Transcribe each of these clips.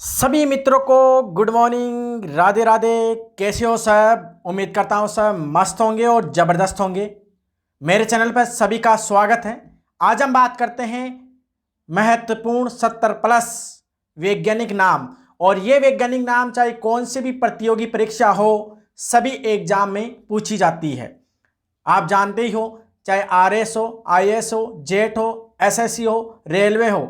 सभी मित्रों को गुड मॉर्निंग, राधे राधे। कैसे हो सब? उम्मीद करता हूँ सब मस्त होंगे और ज़बरदस्त होंगे। मेरे चैनल पर सभी का स्वागत है। आज हम बात करते हैं महत्वपूर्ण 70+ वैज्ञानिक नाम। और ये वैज्ञानिक नाम चाहे कौन से भी प्रतियोगी परीक्षा हो, सभी एग्जाम में पूछी जाती है। आप जानते ही हो, चाहे RS हो, IAS हो, जेट हो, SSC हो, रेलवे हो,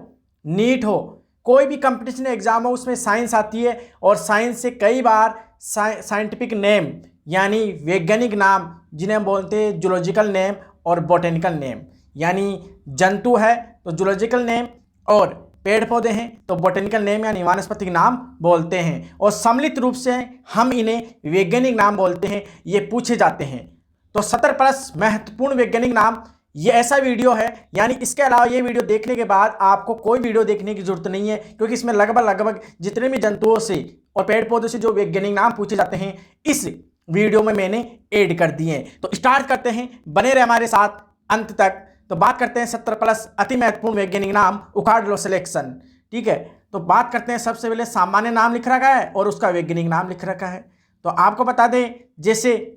नीट हो, कोई भी कंपटीशन एग्जाम हो उसमें साइंस आती है। और साइंस से कई बार साइंटिफिक नेम यानी वैज्ञानिक नाम, जिन्हें हम बोलते हैं जूलॉजिकल नेम और बॉटेनिकल नेम। यानी जंतु है तो जूलॉजिकल नेम, और पेड़ पौधे हैं तो बॉटेनिकल नेम यानी वानस्पतिक नाम बोलते हैं। और सम्मिलित रूप से हम इन्हें वैज्ञानिक नाम बोलते हैं। ये पूछे जाते हैं। तो 70+ महत्वपूर्ण वैज्ञानिक नाम, ये ऐसा वीडियो है, यानी इसके अलावा ये वीडियो देखने के बाद आपको कोई वीडियो देखने की जरूरत नहीं है, क्योंकि इसमें लगभग जितने भी जंतुओं से और पेड़ पौधों से जो वैज्ञानिक नाम पूछे जाते हैं, इस वीडियो में मैंने ऐड कर दिए हैं। तो स्टार्ट करते हैं, बने रहे हमारे साथ अंत तक। तो बात करते हैं 70+ अति महत्वपूर्ण वैज्ञानिक नाम, उखाड़ लो सिलेक्शन। ठीक है, तो बात करते हैं। सबसे पहले सामान्य नाम लिख रखा है और उसका वैज्ञानिक नाम लिख रखा है। तो आपको बता दें, जैसे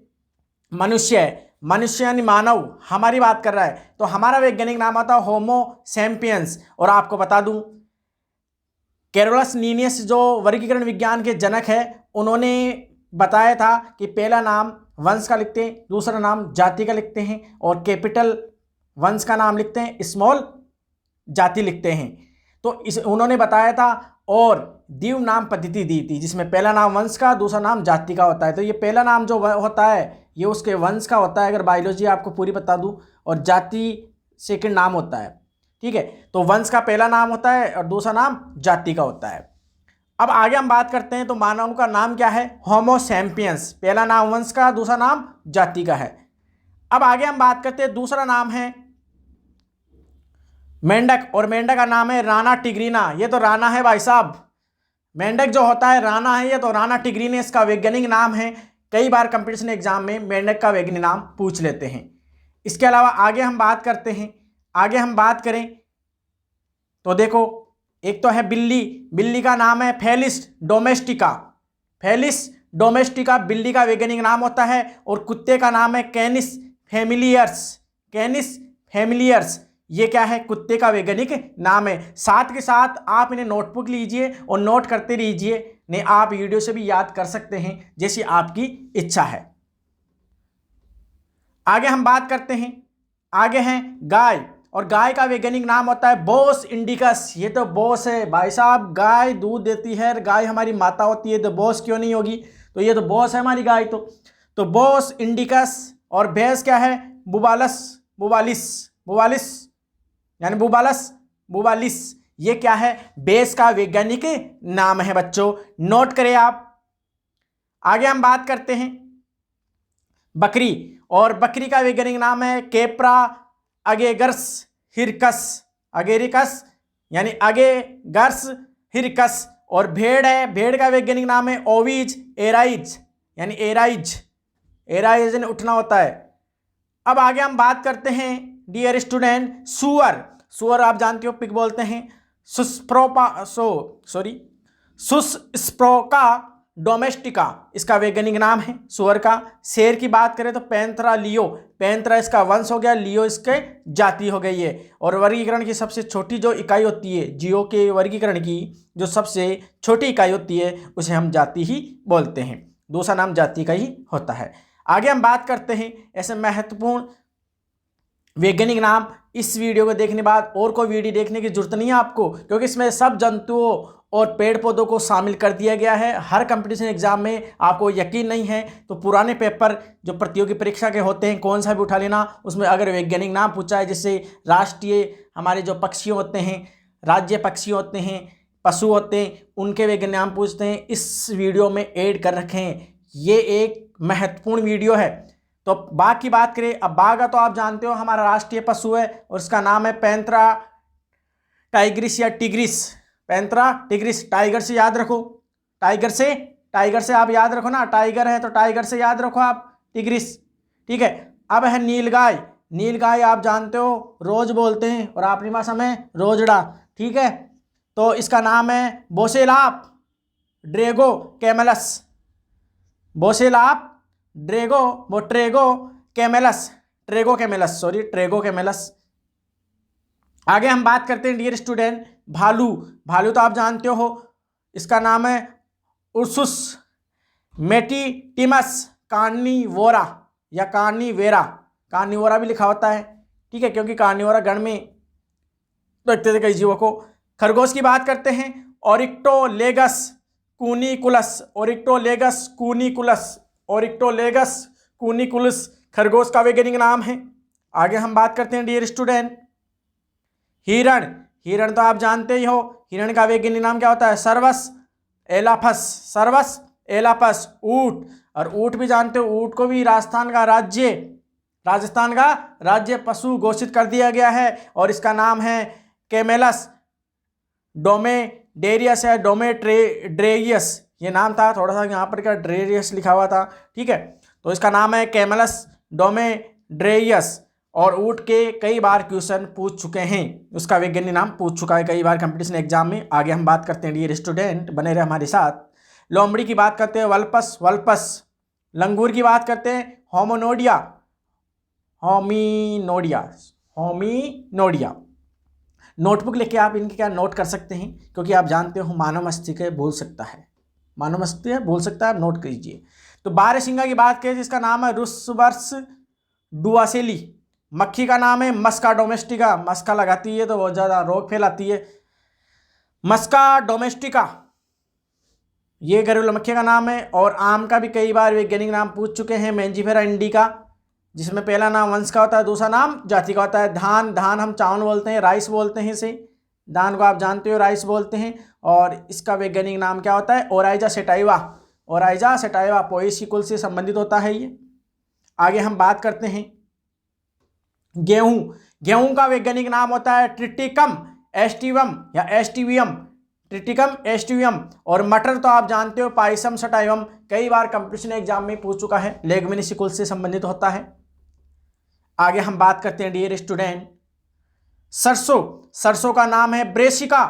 मनुष्य यानी मानव हमारी बात कर रहा है, तो हमारा वैज्ञानिक नाम आता है होमो सैपियंस। और आपको बता दूं, कैरोलस लीनियस जो वर्गीकरण विज्ञान के जनक है, उन्होंने बताया था कि पहला नाम वंश का लिखते हैं, दूसरा नाम जाति का लिखते हैं, और कैपिटल वंश का नाम लिखते हैं, स्मॉल जाति लिखते हैं। तो उन्होंने बताया था। और द्विव नाम पद्धति दी थी, जिसमें पहला नाम वंश का, दूसरा नाम जाति का होता है। तो ये पहला नाम जो होता है ये उसके वंश का होता है, अगर बायोलॉजी आपको पूरी बता दूं, और जाति सेकंड नाम होता है। ठीक है, तो वंश का पहला नाम होता है और दूसरा नाम जाति का होता है। अब आगे हम बात करते हैं, तो मानव का नाम क्या है? Homo sapiens. पहला नाम वंश का, दूसरा नाम जाति का है। अब आगे हम बात करते हैं, दूसरा नाम है मेंढक, और मेंढक का नाम है राना टिग्रीना। ये तो राना है भाई साहब, मेंढक जो होता है राना है, ये तो राना टिग्रीना इसका वैज्ञानिक नाम है। कई बार कंपटीशन एग्जाम में मेंढक का वैज्ञानिक नाम पूछ लेते हैं। इसके अलावा आगे हम बात करते हैं, आगे हम बात करें तो देखो, एक तो है बिल्ली का नाम है फेलिस डोमेस्टिका। फेलिस डोमेस्टिका बिल्ली का वैज्ञानिक नाम होता है। और कुत्ते का नाम है कैनिस फैमिलियर्स। कैनिस फैमिलियर्स, ये क्या है? कुत्ते का वैज्ञानिक नाम है। साथ के साथ आप इन्हें नोटबुक लीजिए और नोट करते रहिए, नहीं आप वीडियो से भी याद कर सकते हैं, जैसी आपकी इच्छा है। आगे हम बात करते हैं, आगे है गाय, और गाय का वैज्ञानिक नाम होता है बोस इंडिकस। ये तो बोस है भाई साहब, गाय दूध देती है, गाय हमारी माता होती है, तो बोस क्यों नहीं होगी? तो ये तो बोस है हमारी गाय। तो बोस इंडिकस। और भैंस क्या है? बुबालिस यानी बुबालिस। ये क्या है? भैंस का वैज्ञानिक नाम है बच्चों, नोट करें आप। आगे हम बात करते हैं बकरी, और बकरी का वैज्ञानिक नाम है केप्रा अगेगर्स हिरकस। अगेरिकस यानी अगेगर्स हिरकस। और भेड़ है, भेड़ का वैज्ञानिक नाम है ओविज एराइज, यानी एराइज ने उठना होता है। अब आगे हम बात करते हैं डियर स्टूडेंट, सुअर आप जानते हो पिग बोलते हैं। सुस्प्रोका डोमेस्टिका इसका वैज्ञानिक नाम है सुअर का। शेर की बात करें तो पैंथरा लियो, पैंथरा इसका वंश हो गया, लियो इसके जाति हो गई है। और वर्गीकरण की सबसे छोटी जो इकाई होती है, जियो के वर्गीकरण की जो सबसे छोटी इकाई होती है, उसे हम जाति ही बोलते हैं। दूसरा नाम जाति का ही होता है। आगे हम बात करते हैं ऐसे महत्वपूर्ण वैज्ञानिक नाम। इस वीडियो को देखने बाद और कोई वीडियो देखने की जरूरत नहीं है आपको, क्योंकि इसमें सब जंतुओं और पेड़ पौधों को शामिल कर दिया गया है। हर कंपटीशन एग्जाम में आपको यकीन नहीं है तो पुराने पेपर जो प्रतियोगी परीक्षा के होते हैं, कौन सा भी उठा लेना, उसमें अगर वैज्ञानिक नाम पूछा है, जैसे राष्ट्रीय हमारे जो पक्षी होते हैं, राज्य पक्षी होते हैं, पशु होते हैं, उनके वैज्ञानिक नाम पूछते हैं, इस वीडियो में ऐड कर रखे हैं। ये एक महत्वपूर्ण वीडियो है। तो बाघ की बात करें, अब बाघ तो आप जानते हो हमारा राष्ट्रीय पशु है, और उसका नाम है पैंथरा टाइग्रिस या टिग्रिस। पैंथरा टिग्रिस, टाइगर से याद रखो, टाइगर से आप याद रखो ना, टाइगर है तो टाइगर से याद रखो आप, टिग्रिस। ठीक है, अब है नीलगाय आप जानते हो रोज बोलते हैं, और अपनी भाषा में रोजड़ा। ठीक है, तो इसका नाम है बोसेलाप। Drago camelus. बोसेलाप ड्रेगो वो ट्रेगो कैमेलस, ट्रेगो कैमेलस, सॉरी ट्रेगो कैमेलस। आगे हम बात करते हैं डियर स्टूडेंट भालू। भालू तो आप जानते हो, इसका नाम है उर्सुस मेटिटिमस कार्निवोरा या कार्निवेरा, कार्निवोरा भी लिखा होता है, ठीक है, क्योंकि कार्निवोरा गण में रखते थे कई जीवों को। खरगोश की बात करते हैं ओरिक्टोलेगस कूनिकुलस, ओरिक्टोलेगस कूनिकुलस, ओरिक्टोलेगस कूनिकुलस खरगोश का वैज्ञानिक नाम है। आगे हम बात करते हैं डियर स्टूडेंट हिरण। हिरण तो आप जानते ही हो, हिरण का वैज्ञानिक नाम क्या होता है? सर्वस एलाफस, सर्वस एलाफस। ऊंट, और ऊंट भी जानते हो, ऊंट को भी राजस्थान का राज्य पशु घोषित कर दिया गया है और इसका नाम है कैमेलस डोमेडेरियस है, डोमेड्रेरियस ये नाम था, थोड़ा सा यहाँ पर क्या ड्रेरियस लिखा हुआ था, ठीक है, तो इसका नाम है कैमेलस डोमेड्रेरियस। और ऊंट के कई बार क्वेश्चन पूछ चुके हैं, उसका वैज्ञानिक नाम पूछ चुका है कई बार कंपटीशन एग्जाम में। आगे हम बात करते हैं डियर स्टूडेंट, बने रहे हमारे साथ। लोमड़ी की बात करते हैं वल्पस वल्पस। लंगूर की बात करते हैं होमोनोडिया, होमिनोडिया, होमिनोडिया। नोटबुक लेके आप इनके क्या नोट कर सकते हैं, क्योंकि आप जानते हो मानव मस्तिष्क भूल सकता है, मानव मस्तिष्क भूल सकता है, नोट कीजिए। तो बारहसिंगा की बात करें जिसका नाम है रुसवर्स डुआसेली। मक्खी का नाम है मस्का डोमेस्टिका, मस्का लगाती है तो बहुत ज़्यादा रोग फैलाती है, मस्का डोमेस्टिका ये घरेलू मक्खी का नाम है। और आम का भी कई बार वैज्ञानिक नाम पूछ चुके हैं, मैंजीफेरा इंडिका, जिसमें पहला नाम वंश का होता है, दूसरा नाम जाति का होता है। धान, धान हम चावल बोलते हैं, राइस बोलते हैं इसे, धान को आप जानते हो राइस बोलते हैं। और इसका वैज्ञानिक नाम क्या होता है? Oryza sativa, Oryza sativa Poaceae कुल से संबंधित होता है ये। आगे हम बात करते हैं गेहूं। गेहूं का वैज्ञानिक नाम होता है ट्रिटिकम एस्टिवम या एस्टिवियम, ट्रिटिकम एस्टिवियम। और मटर तो आप जानते हो पाइसम सटाइवम, कई बार कंपटीशन एग्जाम में पूछ चुका है, लेगमिनिसिकुल से संबंधित होता है। आगे हम बात करते हैं डियर स्टूडेंट सरसों। सरसों का नाम है ब्रेसिका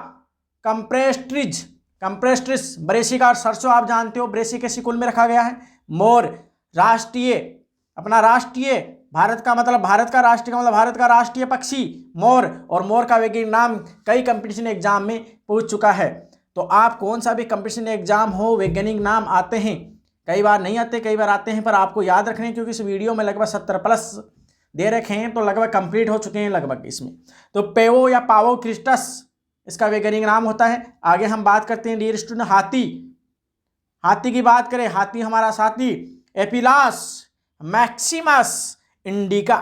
कंप्रेस्ट्रिज, कंप्रेस्ट्रिस ब्रेसिका। और सरसों आप जानते हो ब्रेसिकेसी कुल में रखा गया है। मोर राष्ट्रीय, अपना राष्ट्रीय, भारत का मतलब भारत का राष्ट्रीय का मतलब भारत का राष्ट्रीय पक्षी मोर, और मोर का वैज्ञानिक नाम कई कंपटीशन एग्जाम में पूछ चुका है। तो आप कौन सा भी कंपटीशन एग्जाम हो, वैज्ञानिक नाम आते हैं, कई बार नहीं आते कई बार आते हैं, पर आपको याद रखने क्योंकि इस वीडियो में लगभग 70+ दे रखे हैं, तो लगभग कंप्लीट हो चुके हैं लगभग इसमें। तो पेवो या पावो क्रिस्टस इसका वैज्ञानिक नाम होता है। आगे हम बात करते हैं डियर स्टूडेंट हाथी। हाथी की बात करें, हाथी हमारा साथी एपिलास मैक्सिमस इंडिका।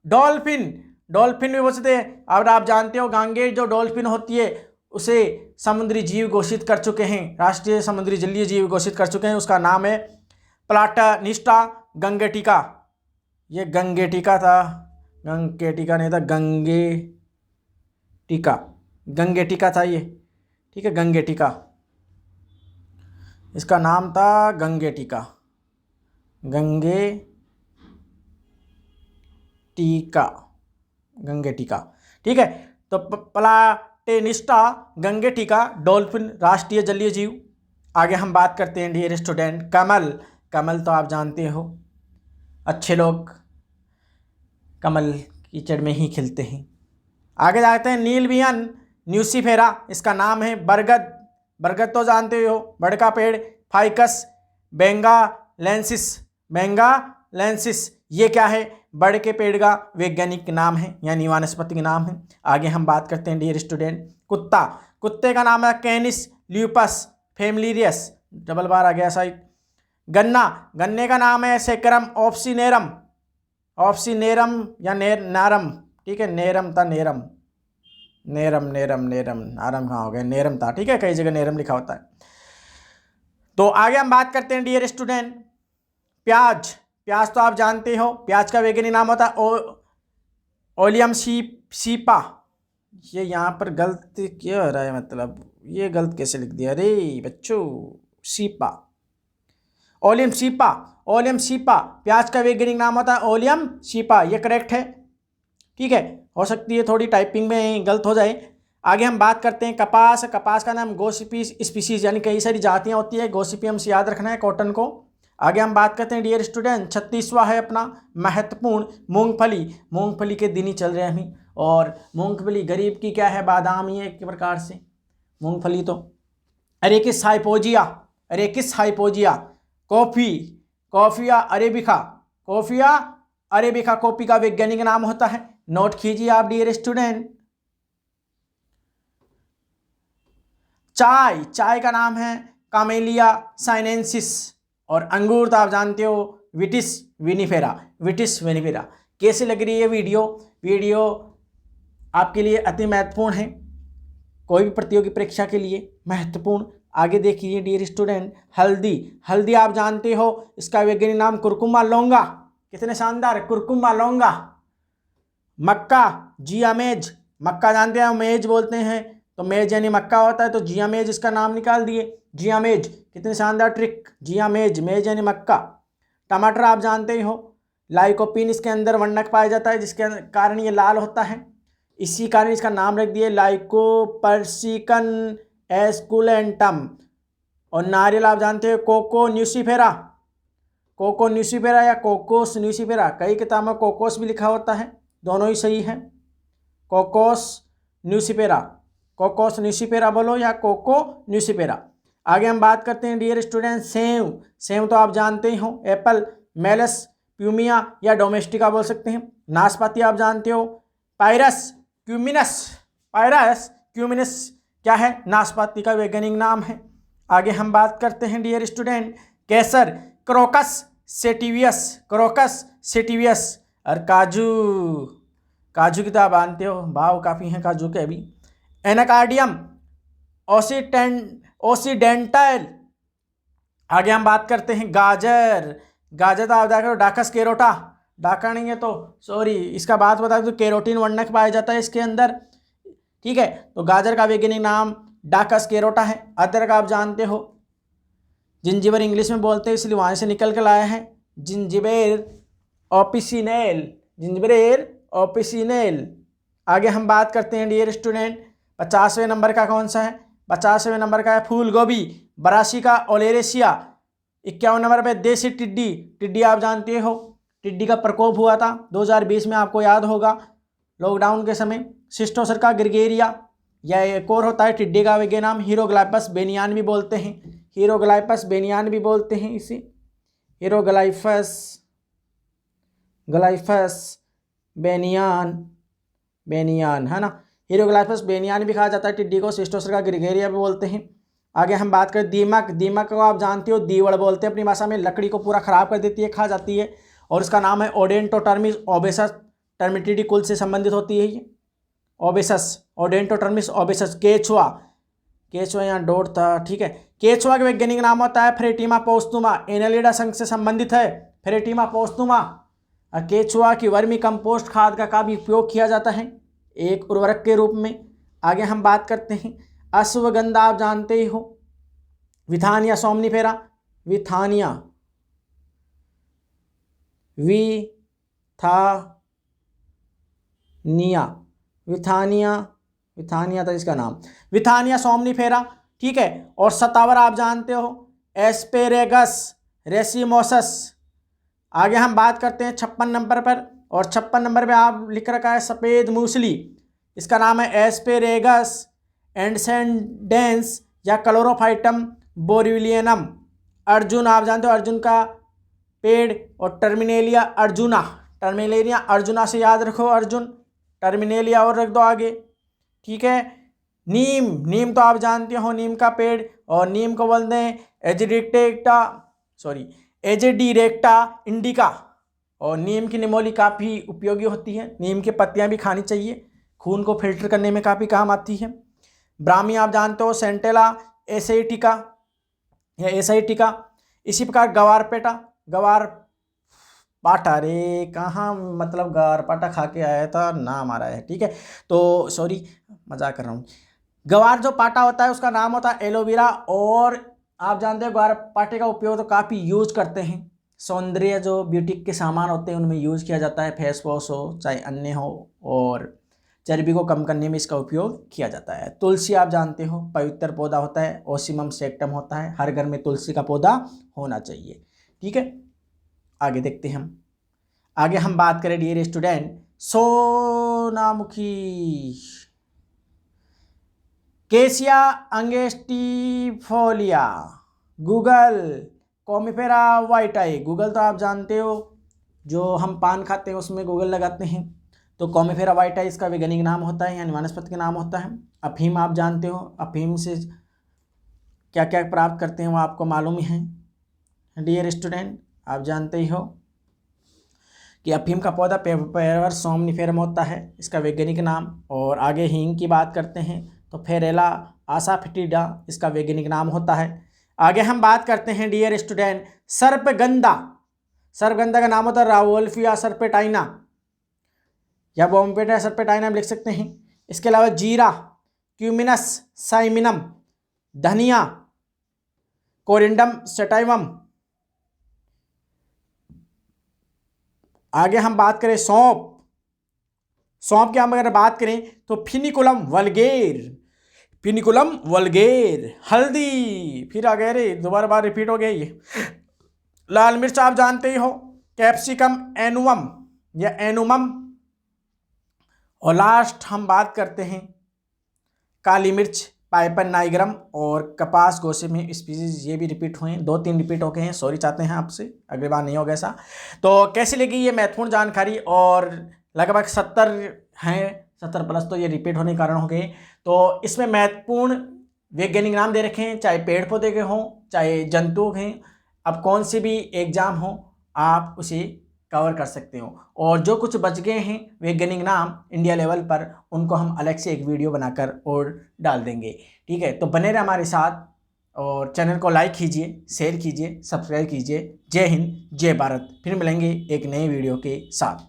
डॉल्फिन, डॉल्फिन भी बोलते हैं, अब आप जानते हो गांगेय जो डॉल्फिन होती है उसे समुद्री जीव घोषित कर चुके हैं, राष्ट्रीय समुद्री जलीय जीव घोषित कर चुके हैं, उसका नाम है प्लाटानिस्टा गंगेटिका। ये गंगेटिका था, गंगेटिका नहीं था, गंगेटिका, गंगेटिका था ये, ठीक है, गंगेटिका इसका नाम था, गंगेटिका, गंगेटिका, गंगेटिका, ठीक है। तो प्लाटेनिस्टा गंगेटिका डॉल्फिन राष्ट्रीय जलीय जीव। आगे हम बात करते हैं डियर स्टूडेंट कमल। कमल तो आप जानते हो, अच्छे लोग कमल कीचड़ में ही खिलते हैं। आगे जाते हैं नीलबियन न्यूसीफेरा, इसका नाम है बरगद। बरगद तो जानते हो, बड़ का पेड़, फाइकस बेंगालेंसिस, बेंगालेंसिस ये क्या है? बड़ के पेड़ का वैज्ञानिक नाम है, यानी वानस्पतिक नाम है। आगे हम बात करते हैं डियर स्टूडेंट कुत्ता। कुत्ते का नाम है कैनिस ल्यूपस फेमिलियस, डबल बार आ गया साइड। गन्ना, गन्ने का नाम है सेक्रम ऑप्सिनेरम, ऑप्सिनेरम या नारम, ठीक है, नेरम था, नेरम, नेरम नेरम नेरम, नारम कहाँ हो गया, नेरम था, ठीक है, कई जगह नेरम लिखा होता है। तो आगे हम बात करते हैं डियर स्टूडेंट प्याज। प्याज तो आप जानते हो, प्याज का वैज्ञानिक नाम होता है ओलियम सीपा। ये यहाँ पर गलत क्या हो रहा है, मतलब ये गलत कैसे लिख दिया रे बच्चों, cepa, oleum cepa, oleum cepa प्याज का वैज्ञानिक नाम होता है ओलियम सीपा, ये करेक्ट है, ठीक है। हो सकती है थोड़ी टाइपिंग में गलत हो जाए। आगे हम बात करते हैं कपास। कपास का नाम गोसिपी स्पीसीज, यानी कई सारी जातियां होती है। गोसिपियम से याद रखना है कॉटन को। आगे हम बात करते हैं डियर स्टूडेंट, 36वां है अपना महत्वपूर्ण मूंगफली। मूंगफली के दिन ही चल रहे हैं अभी, और मूंगफली गरीब की क्या है, बादाम ही है एक प्रकार से मूंगफली तो। Arachis hypogaea, Arachis hypogaea. Coffee, Coffea arabica, Coffea arabica coffee का वैज्ञानिक नाम होता है। नोट कीजिए आप डियर स्टूडेंट। चाय, चाय का नाम है कामेलिया साइनेंसिस। और अंगूर तो आप जानते हो विटिस विनिफेरा, विटिस विनिफेरा। कैसे लग रही है वीडियो? वीडियो आपके लिए अति महत्वपूर्ण है, कोई भी प्रतियोगी परीक्षा के लिए महत्वपूर्ण। आगे देखिए डियर स्टूडेंट, हल्दी। हल्दी आप जानते हो इसका वैज्ञानिक नाम कुरकुमा लौंगा। कितने शानदार, कुरकुमा लौंगा। मक्का, जियामेज। मक्का जानते हैं, मेज बोलते हैं, तो मेज यानी मक्का होता है, तो जियामेज इसका नाम निकाल दिए, जियामेज। कितनी शानदार ट्रिक, जियामेज, मेज यानी मक्का। टमाटर आप जानते ही हो, लाइकोपिन इसके अंदर वर्णक पाया जाता है, जिसके कारण ये लाल होता है, इसी कारण इसका नाम रख दिए लाइकोपर्सिकन एस्कुलेंटम। और नारियल आप जानते हो कोको न्यूसीफेरा, कोको न्यूसीफेरा या कोकोस न्यूसीफेरा। कई किताबों में कोकोस भी लिखा होता है, दोनों ही सही है। कोकोस न्यूसीफेरा, कोकोस न्यूसीफेरा बोलो या कोको न्यूसीफेरा। आगे हम बात करते हैं डियर स्टूडेंट, सेव। सेव तो आप जानते ही हो, एप्पल, मेलस प्यूमिया या डोमेस्टिका बोल सकते हैं। नाशपाती आप जानते हो, पायरस क्यूमिनस, पायरस क्यूमिनस क्या है, नाशपाती का वैज्ञानिक नाम है। आगे हम बात करते हैं डियर स्टूडेंट, केसर, क्रोकस सेटिवियस, क्रोकस सेटिवियस। और काजू, काजू की तो आप जानते हो भाव काफ़ी हैं काजू के अभी। एनाकार्डियम ओसीडेंटल। आगे हम बात करते हैं गाजर। गाजर तो आप देखो डाकस केरोटा, डाका नहीं है तो सॉरी, इसका बात बता दो, केरोटीन वर्णक पाया जाता है इसके अंदर, ठीक है। तो गाजर का वैज्ञानिक नाम डाकस केरोटा है। अदरक आप जानते हो, जिंजिबर इंग्लिश में बोलते हैं, इसलिए वहाँ से निकल कर लाया है, जिंजिबेर ऑपिसिनेल, जिंजिबेर ऑपिसिनेल। आगे हम बात करते हैं डियर स्टूडेंट, 50वें नंबर का कौन सा है? 50वें नंबर का है फूल गोभी, ब्रासिका ओलेरेसिया। 51 नंबर पे देसी टिड्डी। टिड्डी आप जानते हो, टिड्डी का प्रकोप हुआ था 2020 में, आपको याद होगा लॉकडाउन के समय। सिस्टोसर्का ग्रिगेरिया, या एक और होता है टिड्डी का वैज्ञानिक नाम हीरोग्लाइपस बेनियान भी बोलते हैं, हीरोग्लाइपस बेनियान भी बोलते हैं इसे, हीरोग्लाइपस, ग्लाइफस बेनियान, बेनियान है ना, हीरोग्लाइपस बेनियान भी कहा जाता है टिड्डी को, सिस्टोसर्का ग्रिगेरिया भी बोलते हैं। आगे हम बात करें दीमक। दीमक को आप जानते हो दीवड़ बोलते हैं अपनी भाषा में, लकड़ी को पूरा खराब कर देती है, खा जाती है, और उसका नाम है ओडेंटोटर्मिस ओबेसस। टर्मिटिडी कुल से संबंधित होती है ये, ओबेसस, ओडेंटोटर्मिस ओबेसस। केचुआ, केचुआ यहाँ डोट था, ठीक है। केचुआ का वैज्ञानिक नाम होता है फ्रेटिमा पोस्तुमा, एनालिडा संघ से संबंधित है, फ्रेटिमा पोस्तुमा। केचुआ की वर्मी कंपोस्ट खाद का भी उपयोग किया जाता है एक उर्वरक के रूप में। आगे हम बात करते हैं अश्वगंधा, आप जानते ही हो, Withania somnifera, Withania, Withania, Withania, Withania था इसका नाम, विथानिया सोमनीफेरा, ठीक है। और सतावर आप जानते हो एस्पेरेगस रेसिमोसस। आगे हम बात करते हैं 56 नंबर पर, और 56 नंबर पे आप लिख रखा है सफ़ेद मूसली, इसका नाम है एस्पेरेगस एंडसेंडेंस या क्लोरोफाइटम बोरिविलियनम। अर्जुन आप जानते हो, अर्जुन का पेड़, और टर्मिनेलिया अर्जुना, टर्मिनेलिया अर्जुना से याद रखो अर्जुन, टर्मिनेलिया और रख दो आगे, ठीक है। नीम, नीम तो आप जानते हो नीम का पेड़, और नीम को बोलते हैं एजेडिरेक्टा इंडिका। और नीम की निमोली काफ़ी उपयोगी होती है, नीम की पत्तियां भी खानी चाहिए, खून को फिल्टर करने में काफ़ी काम आती है। ब्राह्मी आप जानते हो सेंटेला एसाइटिका या एसाइटिका। इसी प्रकार गवारपेटा, गवार पाटा, रे कहाँ मतलब गवारपाटा खा के आया था, नाम आ रहा है, ठीक है, तो सॉरी मजाक कर रहा हूँ। गवार जो पाटा होता है उसका नाम होता है एलोवेरा। और आप जानते हो गवार पाटे का उपयोग तो काफ़ी यूज करते हैं, सौंदर्य जो ब्यूटी के सामान होते हैं उनमें यूज़ किया जाता है, फेस वॉश हो चाहे अन्य हो, और चर्बी को कम करने में इसका उपयोग किया जाता है। तुलसी आप जानते हो पवित्र पौधा होता है, ओसिमम सेक्टम होता है, हर घर में तुलसी का पौधा होना चाहिए। ठीक है, आगे देखते हैं हम। आगे हम बात करें डियर स्टूडेंट, सोनामुखी, केसिया अंगेस्टिफोलिया, गूगल, कॉमिफेरा वाइटाई। गूगल तो आप जानते हो, जो हम पान खाते हैं उसमें गूगल लगाते हैं, तो कॉमिफेरा वाइटाई इसका वैज्ञानिक नाम होता है, यानी वनस्पति का नाम होता है। अफीम आप जानते हो, अफीम से क्या क्या प्राप्त करते हैं वो आपको मालूम ही है डियर स्टूडेंट, आप जानते ही हो कि अफीम का पौधा पेपर सोमनिफेरम होता है, इसका वैज्ञानिक नाम। और आगे हींग की बात करते हैं तो फेरेला आसाफिटिडा इसका वैज्ञानिक नाम होता है। आगे हम बात करते हैं डियर स्टूडेंट, सर्पगंधा। सर्पगंधा का नाम होता है रावोल्फिया सर्पेटाइना या बोम्पेटा सर्पेटाइना हम लिख सकते हैं। इसके अलावा जीरा, क्यूमिनस साइमिनम, धनिया, कोरिंडम सेटाइवम। आगे हम बात करें सौंफ। सौंफ की हम अगर बात करें तो फिनिकुलम वल्गेर, फिनिकुलम वल्गेर। हल्दी, फिर आगे रे दोबारा बार रिपीट हो गया ये। लाल मिर्च आप जानते ही हो, कैप्सिकम एनुवम या एनुमम। और लास्ट हम बात करते हैं काली मिर्च, पाइपर नाइग्रम और कपास गोसिमियम स्पीसीज। ये भी रिपीट हुए हैं, 2-3 रिपीट हो गए हैं, सॉरी चाहते हैं आपसे, अगली बार नहीं होगा ऐसा। तो कैसी लगी ये महत्वपूर्ण जानकारी, और लगभग 70 हैं, 70 प्लस तो ये रिपीट होने के कारण हो गए। तो इसमें महत्वपूर्ण वैज्ञानिक नाम दे रखे हैं, चाहे पेड़ पौधे के हों चाहे जंतु हैं। अब कौन सी भी एग्जाम हो आप उसे कवर कर सकते हो। और जो कुछ बच गए हैं वैज्ञानिक नाम इंडिया लेवल पर, उनको हम अलग से एक वीडियो बनाकर और डाल देंगे। ठीक है, तो बने रहे हमारे साथ और चैनल को लाइक कीजिए, शेयर कीजिए, सब्सक्राइब कीजिए। जय हिंद, जय भारत। फिर मिलेंगे एक नए वीडियो के साथ।